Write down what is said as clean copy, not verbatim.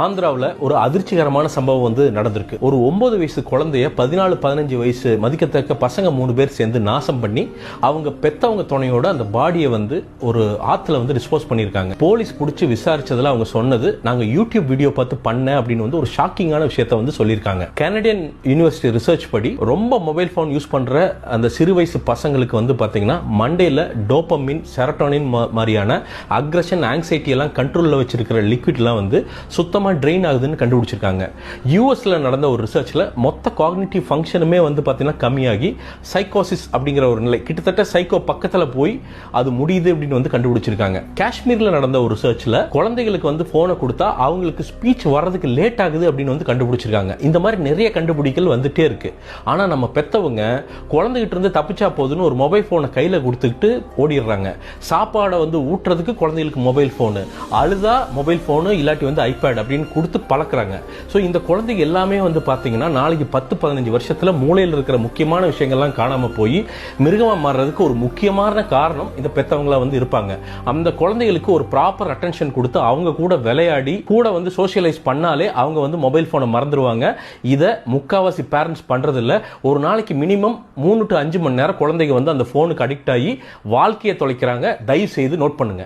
ஆந்திராவில் ஒரு அதிர்ச்சிகரமான சம்பவம் வந்து நடந்திருக்கு. ஒரு 9 வயசு குழந்தைய 14-15 வயசு மதிக்கத்தக்க பசங்க 3 பேர் சேர்ந்து நாசம் பண்ணி அவங்க பெத்தவங்க துணையோட அந்த பாடியை வந்து ஒரு ஆத்துல வந்து டிஸ்போஸ் பண்ணியிருக்காங்க. போலீஸ் பிடிச்சி விசாரிச்சதுல அவங்க சொன்னது, நாங்க யூடியூப் வீடியோ பார்த்து பண்ண அப்படின்னு வந்து ஒரு ஷாக்கிங்கான விஷயத்தை வந்து சொல்லியிருக்காங்க. கனடியன் யூனிவர்சிட்டி ரிசர்ச் படி ரொம்ப மொபைல் போன் யூஸ் பண்ற அந்த சிறு வயசு பசங்களுக்கு வந்து பாத்தீங்கன்னா மண்டேல டோபமின், செரட்டோனின் மாதிரியான அக்ரஷன், ஆங்ஸைட்டி எல்லாம் கண்ட்ரோல்ல வச்சிருக்கிற லிக்விட்லாம் வந்து சுத்தமா ட்ரெயின் ஆகுதுன்னு கண்டுபிடிச்சிருக்காங்க. யூஎஸ்ல நடந்த ஒரு ரிசர்ச்ல மொத்த காக்னிட்டிவ் ஃபங்க்ஷனுமே வந்து பாத்தீங்கன்னா கம்மியாகி சைக்கோசிஸ் அப்படிங்கிற ஒரு நிலை, கிட்டத்தட்ட சைக்கோ பக்கத்துல போய் அது முடியுது அப்படின்னு வந்து கண்டுபிடிச்சிருக்காங்க. காஷ்மீர்ல நடந்த ஒரு ரிசர்ச்ல குழந்தைகளுக்கு வந்து போனை கொடுத்தா அவங்களுக்கு ஸ்பீச் வர்றதுக்கு லேட் ஆகுது அப்படின்னு வந்து கண்டுபிடிச்சிருக்காங்க. இந்த மாதிரி நிறைய கண்டுபிடிக்கல் வந்துட்டே இருக்கு. ஆனா நம்ம பெத்தவங்க குழந்தைகிட்ட இருந்து தப்பிச்சா போதுன்னு ஒரு மொபைல் போனை கையில கொடுத்துக்கிட்டு ஓடிடுறாங்க. சாப்பாடை வந்து ஊட்டுறதுக்கு குழந்தைகளுக்கு மொபைல் போனு, அழுதா மொபைல் போனு, இல்லாட்டி வந்து ஐபேட் அப்படின்னு கொடுத்து பழக்கிறாங்க. ஸோ இந்த குழந்தைங்க எல்லாமே வந்து பார்த்தீங்கன்னா நாளைக்கு 10-15 வருஷத்துல மூளையில் இருக்கிற முக்கியமான விஷயங்கள்லாம் காணாம போய் மிருகமா மாறுறதுக்கு ஒரு முக்கியமான காரணம் இந்த பெத்தவங்களா வந்து இருப்பாங்க. அந்த குழந்தைகளுக்கு ஒரு ப்ராப்பர் அட்டென்ஷன் கொடுத்து அவங்க கூட விளையாடி கூட வந்து சோஷியலைஸ் பண்ணாலே அவங்க வந்து மொபைல் போனை மறந்துடுவாங்க. இதை முக்காவாசி பேரண்ட்ஸ் பண்றது இல்ல. ஒரு நாளைக்கு மினிமம் 3 to 5 மணி நேரம் குழந்தைங்க வந்து அந்த போனுக்கு அடிக்ட் ஆகி வாழ்க்கையை தொலைக்கிறாங்க. தயவு செய்து நோட் பண்ணுங்க.